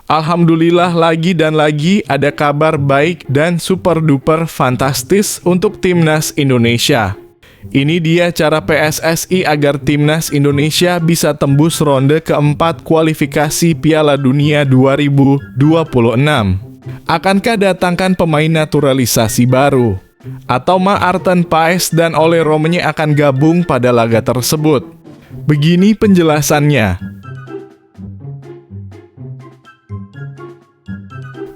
Alhamdulillah lagi dan lagi ada kabar baik dan super duper fantastis untuk Timnas Indonesia. Ini dia cara PSSI agar Timnas Indonesia bisa tembus ronde keempat kualifikasi Piala Dunia 2026. Akankah datangkan pemain naturalisasi baru? Atau Maarten Paes dan Ole Romenye akan gabung pada laga tersebut? Begini penjelasannya.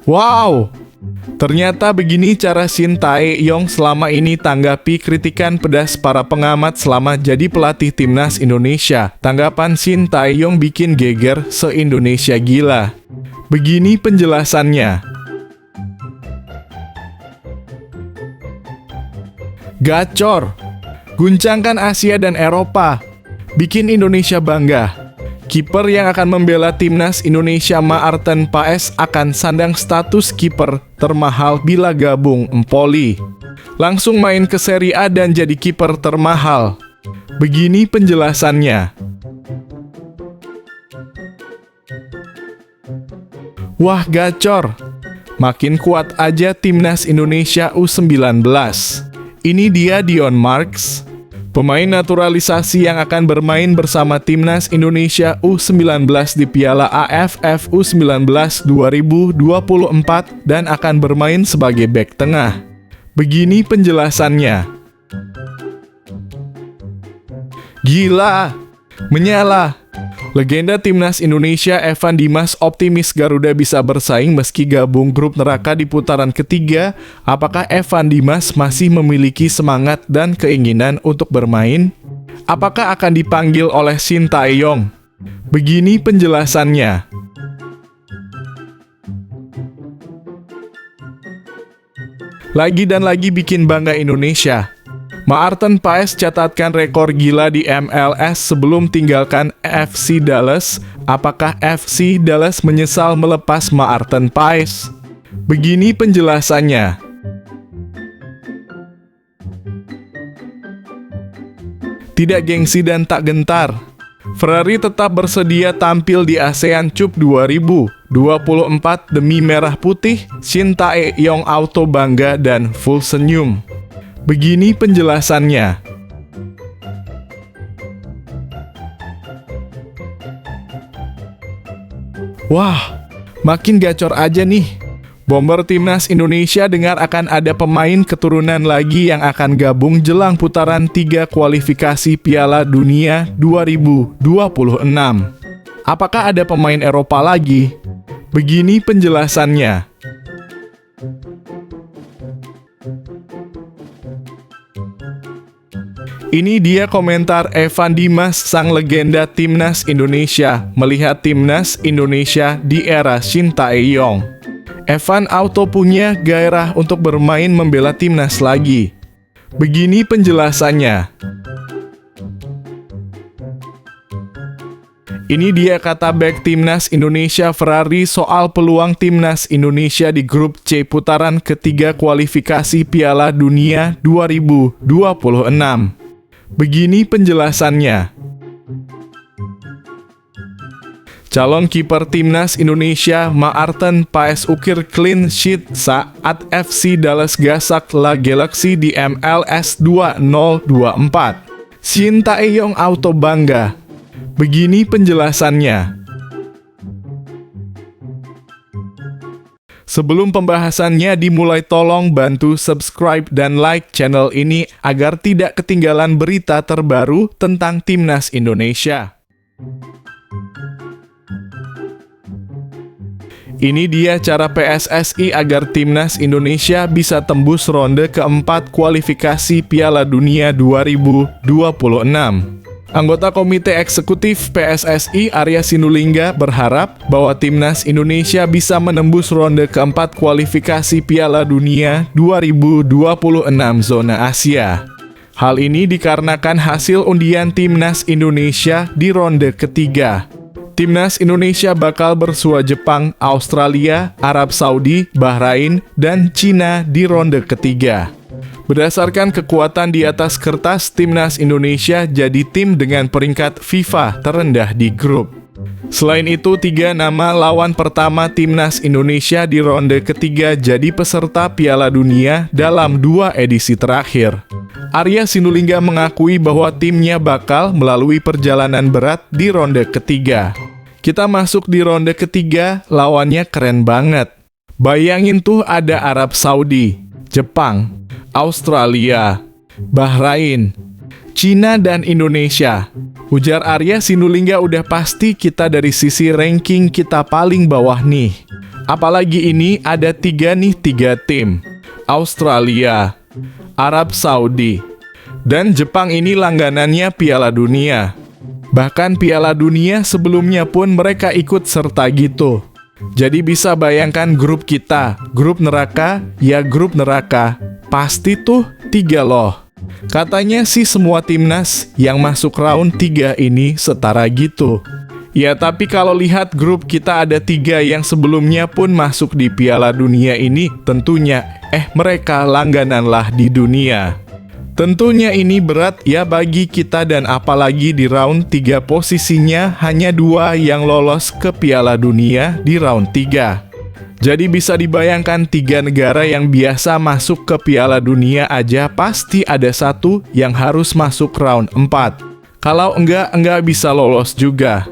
Wow! Ternyata begini cara Shin Tae-yong selama ini tanggapi kritikan pedas para pengamat selama jadi pelatih Timnas Indonesia. Tanggapan Shin Tae-yong bikin geger se-Indonesia gila. Begini penjelasannya. Gacor! Guncangkan Asia dan Eropa. Bikin Indonesia bangga. Kiper yang akan membela Timnas Indonesia Maarten Paes akan sandang status kiper termahal bila gabung Empoli. Langsung main ke Serie A dan jadi kiper termahal. Begini penjelasannya. Wah gacor. Makin kuat aja Timnas Indonesia U19. Ini dia Dion Marks, pemain naturalisasi yang akan bermain bersama Timnas Indonesia U19 di Piala AFF U19 2024 dan akan bermain sebagai bek tengah. Begini penjelasannya. Gila! Menyala! Legenda Timnas Indonesia Evan Dimas optimis Garuda bisa bersaing meski gabung grup neraka di putaran ketiga. Apakah Evan Dimas masih memiliki semangat dan keinginan untuk bermain? Apakah akan dipanggil oleh Shin Tae-yong? Begini penjelasannya. Lagi dan lagi bikin bangga Indonesia. Maarten Paes catatkan rekor gila di MLS sebelum tinggalkan FC Dallas. Apakah FC Dallas menyesal melepas Maarten Paes? Begini penjelasannya. Tidak gengsi dan tak gentar. Ferrari tetap bersedia tampil di ASEAN Cup 2024 demi merah putih. Shin Tae-yong auto bangga dan full senyum. Begini penjelasannya. Wah, makin gacor aja nih. Bomber Timnas Indonesia dengar akan ada pemain keturunan lagi yang akan gabung jelang putaran 3 kualifikasi Piala Dunia 2026. Apakah ada pemain Eropa lagi? Begini penjelasannya. Ini dia komentar Evan Dimas, sang legenda Timnas Indonesia, melihat Timnas Indonesia di era Shin Tae-yong. Evan auto punya gairah untuk bermain membela Timnas lagi. Begini penjelasannya. Ini dia kata bek Timnas Indonesia Ferrari soal peluang Timnas Indonesia di grup C putaran ketiga kualifikasi Piala Dunia 2026. Begini penjelasannya. Calon kiper Timnas Indonesia Maarten Paes ukir clean sheet saat FC Dallas gasak La Galaxy di MLS 2024. Shin Tae-yong auto bangga. Begini penjelasannya. Sebelum pembahasannya dimulai, tolong bantu subscribe dan like channel ini agar tidak ketinggalan berita terbaru tentang Timnas Indonesia. Ini dia cara PSSI agar Timnas Indonesia bisa tembus ronde keempat kualifikasi Piala Dunia 2026. Anggota Komite Eksekutif PSSI Arya Sinulinga berharap bahwa Timnas Indonesia bisa menembus ronde keempat kualifikasi Piala Dunia 2026 zona Asia. Hal ini dikarenakan hasil undian Timnas Indonesia di ronde ketiga. Timnas Indonesia bakal bersua Jepang, Australia, Arab Saudi, Bahrain, dan Cina di ronde ketiga. Berdasarkan kekuatan di atas kertas, Timnas Indonesia jadi tim dengan peringkat FIFA terendah di grup. Selain itu, 3 nama lawan pertama timnas Indonesia di ronde ketiga jadi peserta Piala Dunia dalam 2 edisi terakhir. Arya Sinulinga mengakui bahwa timnya bakal melalui perjalanan berat di ronde ketiga. Kita masuk di ronde ketiga, lawannya keren banget. Bayangin tuh ada Arab Saudi, Jepang, Australia, Bahrain, Cina, dan Indonesia. Ujar Arya Sinulinga, udah pasti kita dari sisi ranking kita paling bawah nih. Apalagi ini ada 3 tim. Australia, Arab Saudi, dan Jepang ini langganannya Piala Dunia. Bahkan Piala Dunia sebelumnya pun mereka ikut serta gitu. Jadi bisa bayangkan grup kita, grup neraka, ya grup neraka. Pasti tuh 3 loh. Katanya sih semua timnas yang masuk round 3 ini setara gitu. Ya tapi kalau lihat grup kita ada 3 yang sebelumnya pun masuk di Piala Dunia ini, tentunya mereka langgananlah di dunia. Tentunya ini berat ya bagi kita, dan apalagi di round 3 posisinya hanya 2 yang lolos ke Piala Dunia di round 3. Jadi bisa dibayangkan 3 negara yang biasa masuk ke Piala Dunia aja pasti ada 1 yang harus masuk round 4. Kalau enggak bisa lolos juga.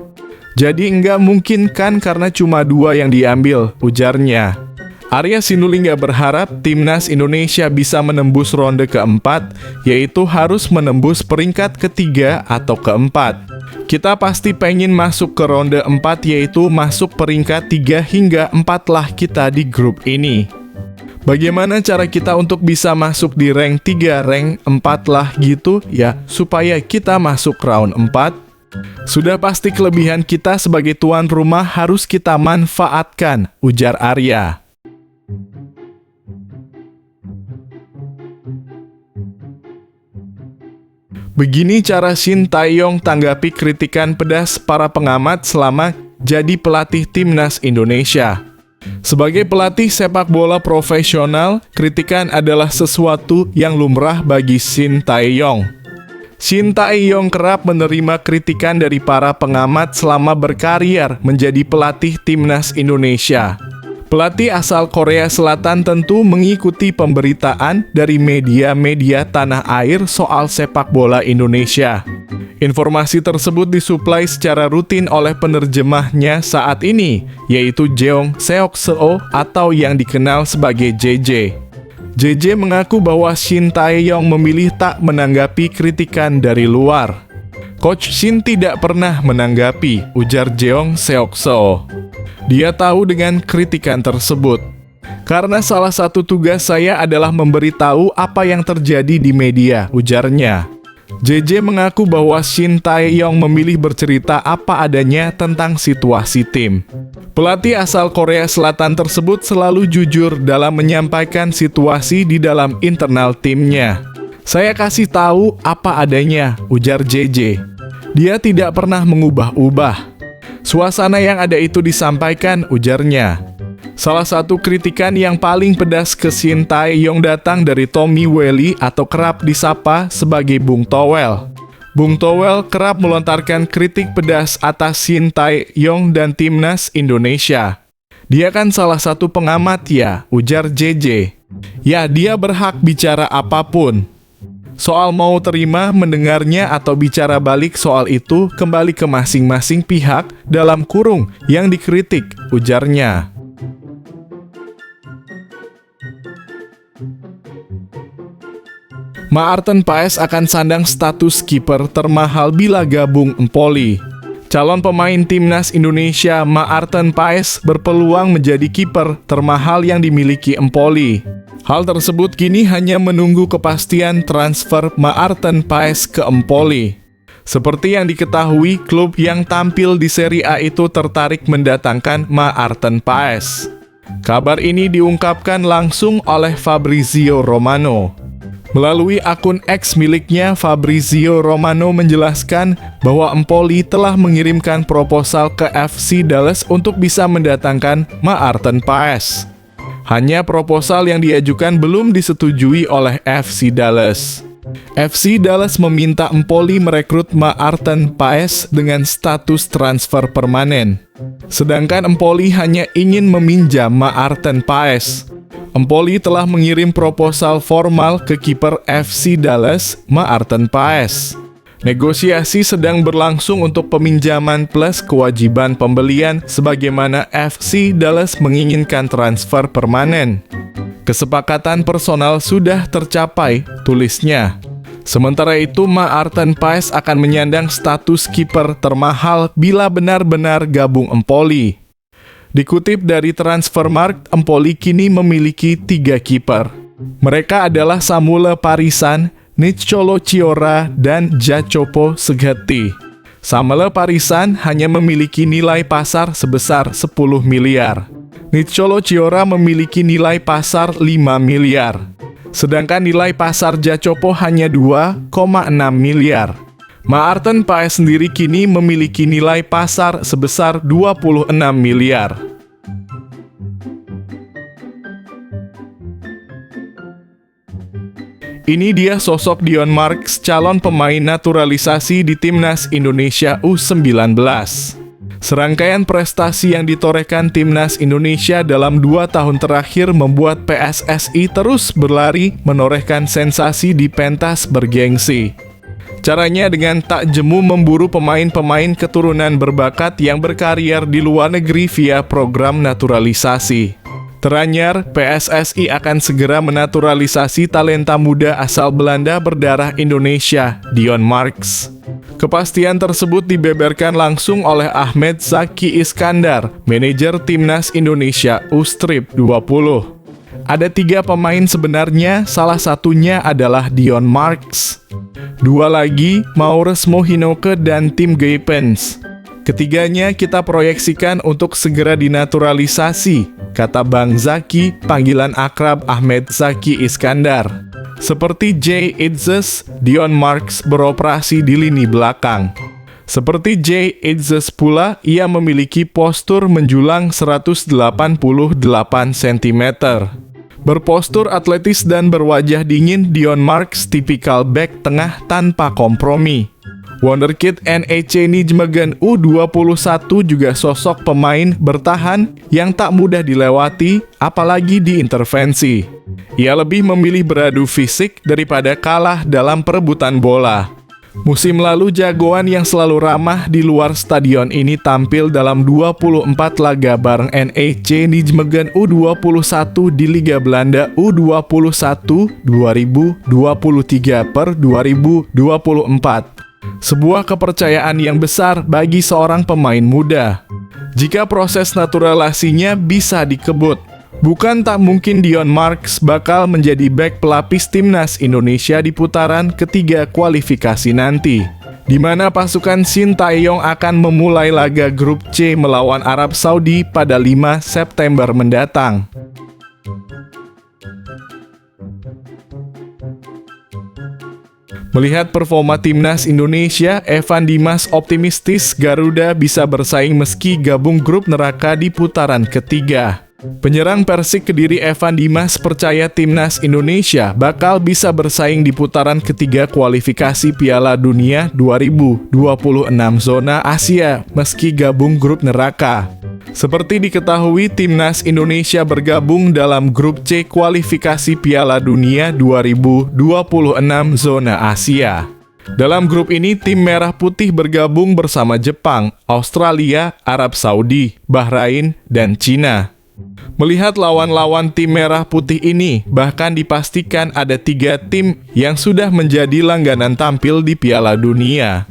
Jadi enggak mungkin kan karena cuma 2 yang diambil, ujarnya. Arya Sinulinga berharap timnas Indonesia bisa menembus ronde keempat, yaitu harus menembus peringkat ketiga atau keempat. Kita pasti pengen masuk ke ronde 4, yaitu masuk peringkat 3 hingga 4 lah kita di grup ini. Bagaimana cara kita untuk bisa masuk di rank 3, rank 4 lah gitu ya, supaya kita masuk round 4? Sudah pasti kelebihan kita sebagai tuan rumah harus kita manfaatkan, ujar Arya. Begini cara Shin Tae-yong tanggapi kritikan pedas para pengamat selama jadi pelatih timnas Indonesia. Sebagai pelatih sepak bola profesional, kritikan adalah sesuatu yang lumrah bagi Shin Tae-yong. Shin Tae-yong kerap menerima kritikan dari para pengamat selama berkarir menjadi pelatih timnas Indonesia. Pelatih asal Korea Selatan tentu mengikuti pemberitaan dari media-media tanah air soal sepak bola Indonesia. Informasi tersebut disuplai secara rutin oleh penerjemahnya saat ini, yaitu Jeong Seok-seo atau yang dikenal sebagai JJ. JJ mengaku bahwa Shin Tae-yong memilih tak menanggapi kritikan dari luar. Coach Shin tidak pernah menanggapi, ujar Jeong Seok-seo. Dia tahu dengan kritikan tersebut. Karena salah satu tugas saya adalah memberitahu apa yang terjadi di media, ujarnya. JJ mengaku bahwa Shin Tae-yong memilih bercerita apa adanya tentang situasi tim. Pelatih asal Korea Selatan tersebut selalu jujur dalam menyampaikan situasi di dalam internal timnya. Saya kasih tahu apa adanya, ujar JJ. Dia tidak pernah mengubah-ubah. Suasana yang ada itu disampaikan, ujarnya. Salah satu kritikan yang paling pedas ke Shin Tae-yong datang dari Tommy Welly atau kerap disapa sebagai Bung Towel. Bung Towel kerap melontarkan kritik pedas atas Shin Tae-yong dan timnas Indonesia. Dia kan salah satu pengamat ya, ujar JJ. Ya, dia berhak bicara apapun. Soal mau terima mendengarnya atau bicara balik soal itu kembali ke masing-masing pihak dalam kurung yang dikritik, ujarnya. Maarten Paes akan sandang status kiper termahal bila gabung Empoli. Calon pemain timnas Indonesia Maarten Paes berpeluang menjadi kiper termahal yang dimiliki Empoli. Hal tersebut kini hanya menunggu kepastian transfer Maarten Paes ke Empoli. Seperti yang diketahui, klub yang tampil di Serie A itu tertarik mendatangkan Maarten Paes. Kabar ini diungkapkan langsung oleh Fabrizio Romano. Melalui akun X miliknya, Fabrizio Romano menjelaskan bahwa Empoli telah mengirimkan proposal ke FC Dallas untuk bisa mendatangkan Maarten Paes. Hanya proposal yang diajukan belum disetujui oleh FC Dallas. FC Dallas meminta Empoli merekrut Maarten Paes dengan status transfer permanen. Sedangkan Empoli hanya ingin meminjam Maarten Paes. Empoli telah mengirim proposal formal ke kiper FC Dallas, Maarten Paes. Negosiasi sedang berlangsung untuk peminjaman plus kewajiban pembelian sebagaimana FC Dallas menginginkan transfer permanen. Kesepakatan personal sudah tercapai, tulisnya. Sementara itu, Maarten Paes akan menyandang status kiper termahal bila benar-benar gabung Empoli. Dikutip dari Transfermarkt, Empoli kini memiliki 3 kiper. Mereka adalah Samuel Parisan, Niccolò Chiora, dan Jacopo Seghetti. Samuel Parisan hanya memiliki nilai pasar sebesar 10 miliar. Niccolò Chiora memiliki nilai pasar 5 miliar. Sedangkan nilai pasar Jacopo hanya 2,6 miliar. Maarten Paes sendiri kini memiliki nilai pasar sebesar 26 miliar. Ini dia sosok Dion Marks, calon pemain naturalisasi di Timnas Indonesia U19. Serangkaian prestasi yang ditorehkan Timnas Indonesia dalam 2 tahun terakhir membuat PSSI terus berlari menorehkan sensasi di pentas bergengsi. Caranya dengan tak jemu memburu pemain-pemain keturunan berbakat yang berkarier di luar negeri via program naturalisasi. Teranyar, PSSI akan segera menaturalisasi talenta muda asal Belanda berdarah Indonesia, Dion Marks. Kepastian tersebut dibeberkan langsung oleh Ahmed Zaki Iskandar, manajer Timnas Indonesia U-Strip 20. Ada 3 pemain sebenarnya, salah satunya adalah Dion Marks. 2 lagi, Maurus Mohinoke dan Tim Geipens. Ketiganya kita proyeksikan untuk segera dinaturalisasi, kata Bang Zaki, panggilan akrab Ahmed Zaki Iskandar. Seperti Jay Itzes, Dion Marks beroperasi di lini belakang. Seperti Jay Itzes pula, ia memiliki postur menjulang 188 cm. Berpostur atletis dan berwajah dingin, Dion Marks tipikal bek tengah tanpa kompromi. Wonderkid NEC Nijmegen U21 juga sosok pemain bertahan yang tak mudah dilewati, apalagi diintervensi. Ia lebih memilih beradu fisik daripada kalah dalam perebutan bola. Musim lalu jagoan yang selalu ramah di luar stadion ini tampil dalam 24 laga bareng NEC Nijmegen U21 di Liga Belanda U21 2023/2024. Sebuah kepercayaan yang besar bagi seorang pemain muda. Jika proses naturalisasinya bisa dikebut, bukan tak mungkin Dion Marks bakal menjadi bek pelapis Timnas Indonesia di putaran ketiga kualifikasi nanti, di mana pasukan Sintayong akan memulai laga grup C melawan Arab Saudi pada 5 September mendatang. Melihat performa Timnas Indonesia, Evan Dimas optimistis Garuda bisa bersaing meski gabung grup neraka di putaran ketiga. Penyerang Persik Kediri Evan Dimas percaya Timnas Indonesia bakal bisa bersaing di putaran ketiga kualifikasi Piala Dunia 2026 zona Asia meski gabung grup neraka. Seperti diketahui, Timnas Indonesia bergabung dalam grup C kualifikasi Piala Dunia 2026 zona Asia. Dalam grup ini, tim Merah Putih bergabung bersama Jepang, Australia, Arab Saudi, Bahrain, dan Cina. Melihat lawan-lawan tim Merah Putih ini, bahkan dipastikan ada 3 tim yang sudah menjadi langganan tampil di Piala Dunia.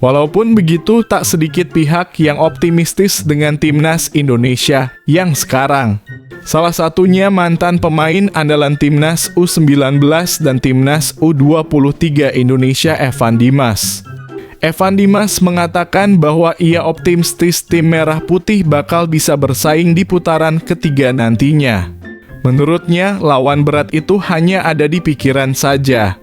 Walaupun begitu, tak sedikit pihak yang optimistis dengan Timnas Indonesia yang sekarang. Salah satunya mantan pemain andalan Timnas U19 dan Timnas U23 Indonesia Evan Dimas. Evan Dimas mengatakan bahwa ia optimistis tim Merah Putih bakal bisa bersaing di putaran ketiga nantinya. Menurutnya, lawan berat itu hanya ada di pikiran saja.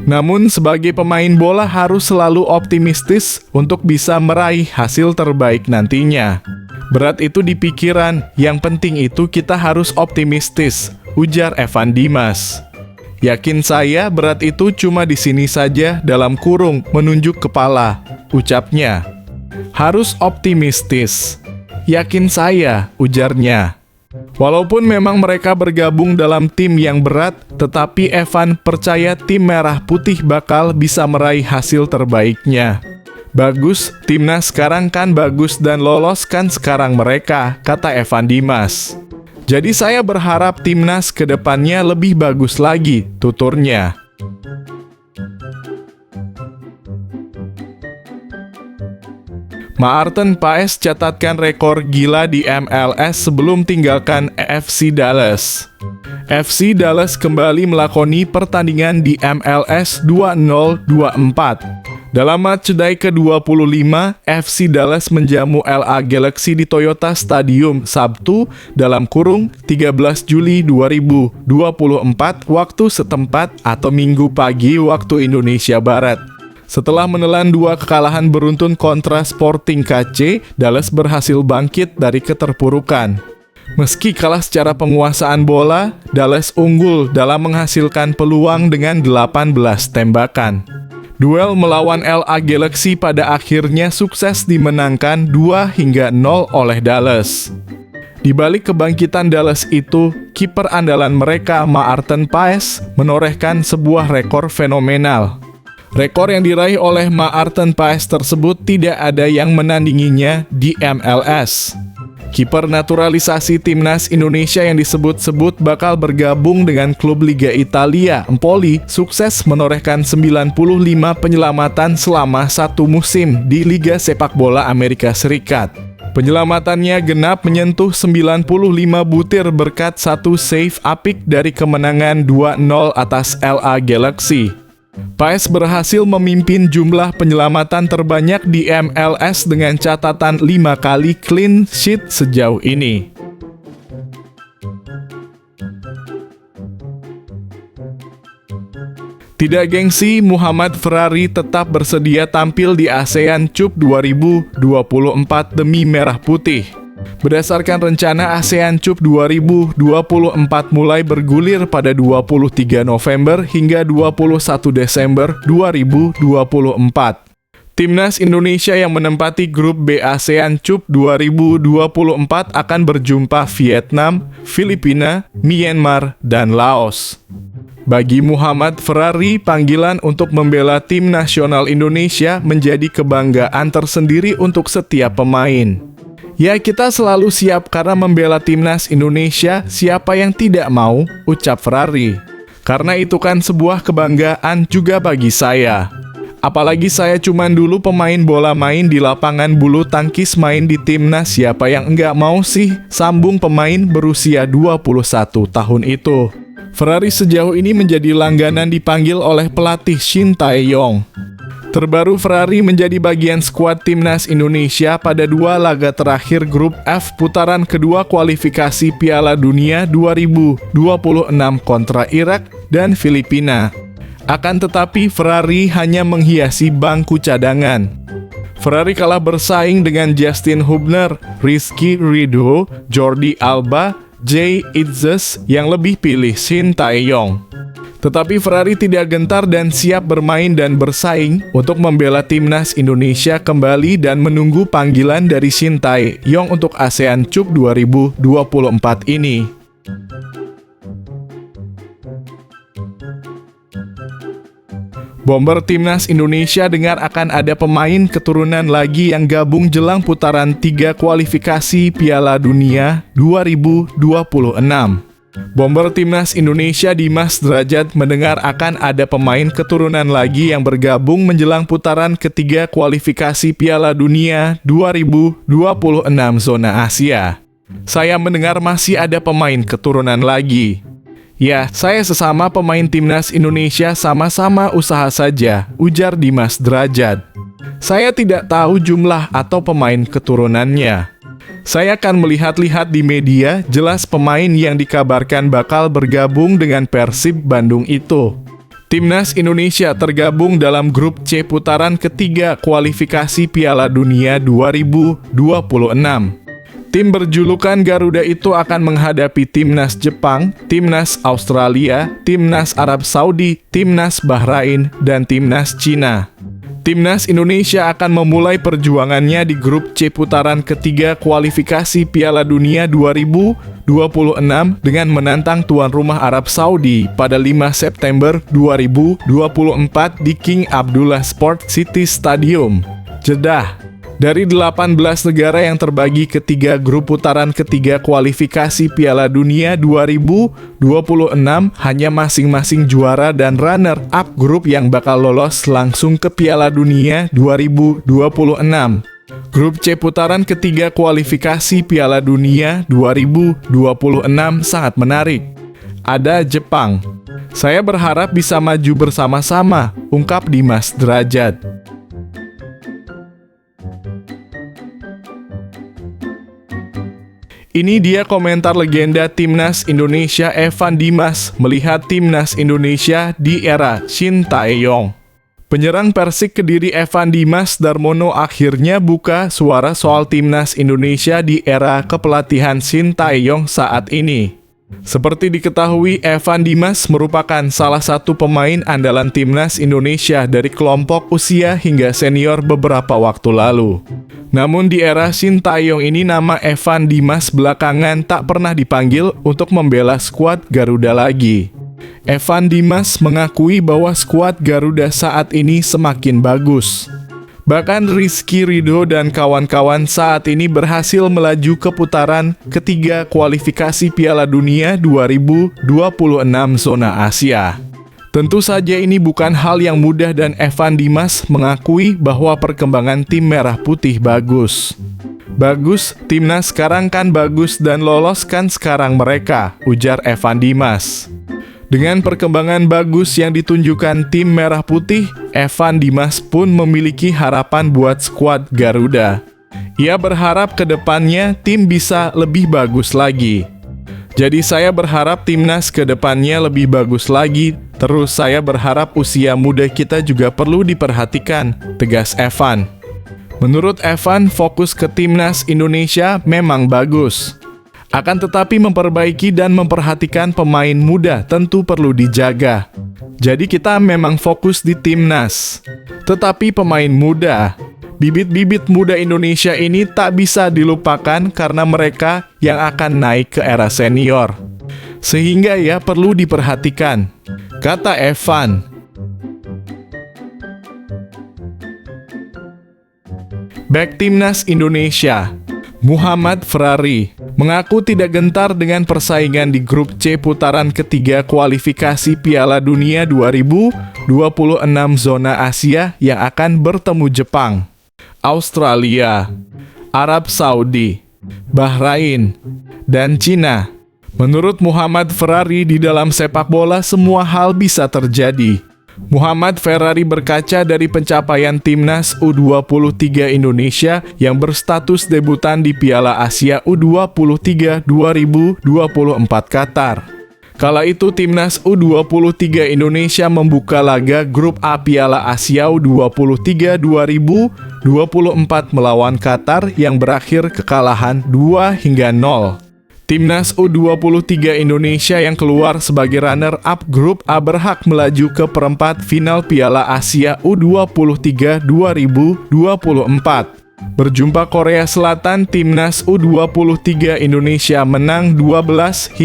Namun sebagai pemain bola harus selalu optimistis untuk bisa meraih hasil terbaik nantinya. Berat itu di pikiran, yang penting itu kita harus optimistis, ujar Evan Dimas. Yakin saya berat itu cuma di sini saja dalam kurung menunjuk kepala, ucapnya. Harus optimistis. Yakin saya, ujarnya. Walaupun memang mereka bergabung dalam tim yang berat, tetapi Evan percaya tim merah putih bakal bisa meraih hasil terbaiknya. Bagus, timnas sekarang kan bagus dan lolos kan sekarang mereka, kata Evan Dimas. Jadi saya berharap timnas ke depannya lebih bagus lagi, tuturnya. Maarten Paes catatkan rekor gila di MLS sebelum tinggalkan FC Dallas. FC Dallas kembali melakoni pertandingan di MLS 2024. Dalam matchday ke-25, FC Dallas menjamu LA Galaxy di Toyota Stadium Sabtu dalam kurung 13 Juli 2024 waktu setempat atau Minggu pagi waktu Indonesia Barat. Setelah menelan 2 kekalahan beruntun kontra Sporting KC, Dallas berhasil bangkit dari keterpurukan. Meski kalah secara penguasaan bola, Dallas unggul dalam menghasilkan peluang dengan 18 tembakan. Duel melawan LA Galaxy pada akhirnya sukses dimenangkan 2-0 oleh Dallas. Di balik kebangkitan Dallas itu, kiper andalan mereka Maarten Paes menorehkan sebuah rekor fenomenal. Rekor yang diraih oleh Maarten Paes tersebut tidak ada yang menandinginya di MLS. Kiper naturalisasi timnas Indonesia yang disebut-sebut bakal bergabung dengan klub Liga Italia, Empoli, sukses menorehkan 95 penyelamatan selama 1 musim di Liga Sepak Bola Amerika Serikat. Penyelamatannya genap menyentuh 95 butir berkat 1 save apik dari kemenangan 2-0 atas LA Galaxy. Paes berhasil memimpin jumlah penyelamatan terbanyak di MLS dengan catatan 5 kali clean sheet sejauh ini. Tidak gengsi, Muhammad Ferrari tetap bersedia tampil di ASEAN Cup 2024 demi Merah Putih. Berdasarkan rencana ASEAN Cup 2024 mulai bergulir pada 23 November hingga 21 Desember 2024. Timnas Indonesia yang menempati grup B ASEAN Cup 2024 akan berjumpa Vietnam, Filipina, Myanmar, dan Laos. Bagi Muhammad Ferrari, panggilan untuk membela tim nasional Indonesia menjadi kebanggaan tersendiri untuk setiap pemain. Ya, kita selalu siap karena membela timnas Indonesia, siapa yang tidak mau, ucap Ferrari. Karena itu kan sebuah kebanggaan juga bagi saya. Apalagi saya cuman dulu pemain bola main di lapangan bulu tangkis main di timnas, siapa yang enggak mau sih, sambung pemain berusia 21 tahun itu. Ferrari sejauh ini menjadi langganan dipanggil oleh pelatih Shin Tae-yong. Terbaru, Ferrari menjadi bagian skuad timnas Indonesia pada 2 laga terakhir grup F putaran kedua kualifikasi Piala Dunia 2026 kontra Irak dan Filipina. Akan tetapi, Ferrari hanya menghiasi bangku cadangan. Ferrari kalah bersaing dengan Justin Hubner, Rizky Ridho, Jordi Alba, Jay Itzes yang lebih pilih Shin Tae-yong. Tetapi Ferrari tidak gentar dan siap bermain dan bersaing untuk membela timnas Indonesia kembali dan menunggu panggilan dari Shin Tae-yong untuk ASEAN Cup 2024 ini. Bomber timnas Indonesia dengar akan ada pemain keturunan lagi yang gabung jelang putaran 3 kualifikasi Piala Dunia 2026. Bomber timnas Indonesia Dimas Derajat mendengar akan ada pemain keturunan lagi yang bergabung menjelang putaran ketiga kualifikasi Piala Dunia 2026 zona Asia. Saya mendengar masih ada pemain keturunan lagi. Ya, saya sesama pemain timnas Indonesia sama-sama usaha saja, ujar Dimas Derajat. Saya tidak tahu jumlah atau pemain keturunannya. Saya akan melihat-lihat di media, jelas pemain yang dikabarkan bakal bergabung dengan Persib Bandung itu. Timnas Indonesia tergabung dalam grup C putaran ketiga kualifikasi Piala Dunia 2026. Tim berjulukan Garuda itu akan menghadapi Timnas Jepang, Timnas Australia, Timnas Arab Saudi, Timnas Bahrain, dan Timnas Cina. Timnas Indonesia akan memulai perjuangannya di grup C putaran ketiga kualifikasi Piala Dunia 2026 dengan menantang tuan rumah Arab Saudi pada 5 September 2024 di King Abdullah Sport City Stadium, Jeddah. Dari 18 negara yang terbagi ke 3 grup putaran ketiga kualifikasi Piala Dunia 2026, hanya masing-masing juara dan runner-up grup yang bakal lolos langsung ke Piala Dunia 2026. Grup C putaran ketiga kualifikasi Piala Dunia 2026 sangat menarik. Ada Jepang. Saya berharap bisa maju bersama-sama, ungkap Dimas Derajat. Ini dia komentar legenda Timnas Indonesia Evan Dimas melihat Timnas Indonesia di era Shin Tae-yong. Penyerang Persik Kediri Evan Dimas Darmono akhirnya buka suara soal Timnas Indonesia di era kepelatihan Shin Tae-yong saat ini. Seperti diketahui, Evan Dimas merupakan salah satu pemain andalan Timnas Indonesia dari kelompok usia hingga senior beberapa waktu lalu. Namun di era Shin Tae-yong ini nama Evan Dimas belakangan tak pernah dipanggil untuk membela skuad Garuda lagi. Evan Dimas mengakui bahwa skuad Garuda saat ini semakin bagus. Bahkan Rizky Ridho dan kawan-kawan saat ini berhasil melaju ke putaran ketiga kualifikasi Piala Dunia 2026 zona Asia. Tentu saja ini bukan hal yang mudah dan Evan Dimas mengakui bahwa perkembangan tim merah putih bagus. Bagus, timnas sekarang kan bagus dan lolos kan sekarang mereka, ujar Evan Dimas. Dengan perkembangan bagus yang ditunjukkan tim merah putih, Evan Dimas pun memiliki harapan buat skuad Garuda. Ia berharap ke depannya tim bisa lebih bagus lagi. Jadi saya berharap timnas ke depannya lebih bagus lagi. Terus saya berharap usia muda kita juga perlu diperhatikan, tegas Evan. Menurut Evan, fokus ke timnas Indonesia memang bagus. Akan tetapi memperbaiki dan memperhatikan pemain muda tentu perlu dijaga. Jadi kita memang fokus di timnas. Tetapi pemain muda, bibit-bibit muda Indonesia ini tak bisa dilupakan karena mereka yang akan naik ke era senior. Sehingga ya perlu diperhatikan, kata Evan. Bek Timnas Indonesia, Muhammad Ferrari, mengaku tidak gentar dengan persaingan di grup C putaran ketiga kualifikasi Piala Dunia 2026 zona Asia yang akan bertemu Jepang, Australia, Arab Saudi, Bahrain, dan Cina. Menurut Muhammad Ferrari, di dalam sepak bola semua hal bisa terjadi. Muhammad Ferrari berkaca dari pencapaian Timnas U23 Indonesia yang berstatus debutan di Piala Asia U23 2024 Qatar. Kala itu Timnas U23 Indonesia membuka laga grup A Piala Asia U23 2024 melawan Qatar yang berakhir kekalahan 2-0. Timnas U23 Indonesia yang keluar sebagai runner-up grup A berhak melaju ke perempat final Piala Asia U23 2024. Berjumpa Korea Selatan, Timnas U23 Indonesia menang 12-13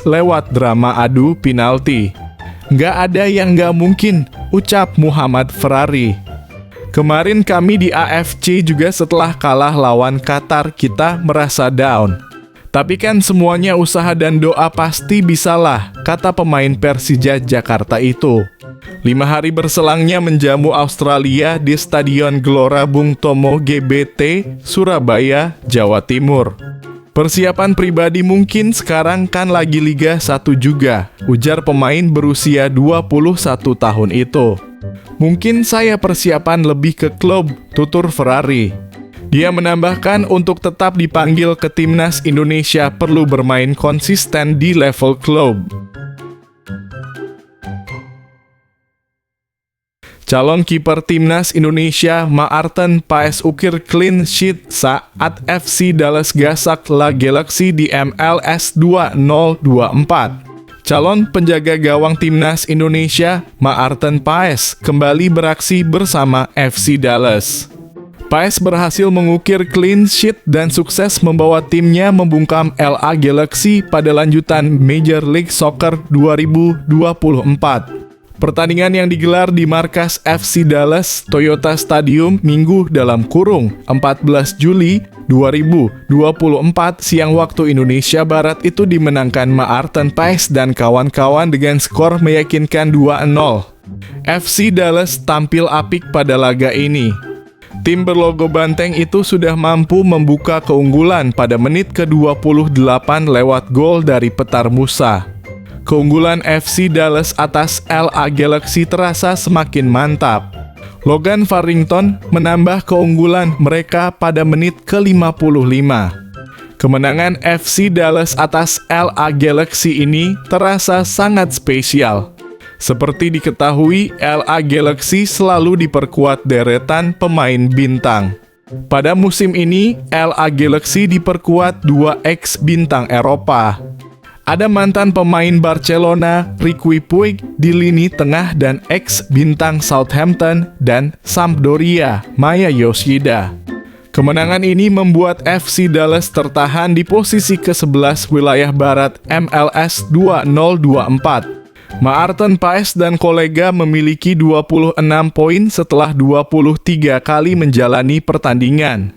lewat drama adu penalti. Nggak ada yang nggak mungkin, ucap Muhammad Ferrari. Kemarin kami di AFC juga setelah kalah lawan Qatar kita merasa down. Tapi kan semuanya usaha dan doa pasti bisalah, kata pemain Persija Jakarta itu. 5 hari berselangnya menjamu Australia di Stadion Gelora Bung Tomo GBT, Surabaya, Jawa Timur. Persiapan pribadi mungkin sekarang kan lagi Liga 1 juga, ujar pemain berusia 21 tahun itu. Mungkin saya persiapan lebih ke klub, tutur Ferrari. Dia menambahkan untuk tetap dipanggil ke Timnas Indonesia perlu bermain konsisten di level klub. Calon kiper timnas Indonesia Maarten Paes ukir clean sheet saat FC Dallas gasak La Galaxy di MLS 2024. Calon penjaga gawang timnas Indonesia Maarten Paes kembali beraksi bersama FC Dallas. Paes berhasil mengukir clean sheet dan sukses membawa timnya membungkam LA Galaxy pada lanjutan Major League Soccer 2024. Pertandingan yang digelar di markas FC Dallas Toyota Stadium Minggu (14 Juli 2024) siang waktu Indonesia Barat itu dimenangkan Maarten Paes dan kawan-kawan dengan skor meyakinkan 2-0. FC Dallas tampil apik pada laga ini. Tim berlogo banteng itu sudah mampu membuka keunggulan pada menit ke-28 lewat gol dari Petar Musa. Keunggulan FC Dallas atas LA Galaxy terasa semakin mantap. Logan Farrington menambah keunggulan mereka pada menit ke-55. Kemenangan FC Dallas atas LA Galaxy ini terasa sangat spesial. Seperti diketahui, LA Galaxy selalu diperkuat deretan pemain bintang. Pada musim ini, LA Galaxy diperkuat 2 ex-bintang Eropa. Ada mantan pemain Barcelona, Riqui Puig, di lini tengah dan ex-bintang Southampton dan Sampdoria, Maya Yoshida. Kemenangan ini membuat FC Dallas tertahan di posisi ke-11 wilayah barat MLS 2024. Maarten Paes dan kolega memiliki 26 poin setelah 23 kali menjalani pertandingan.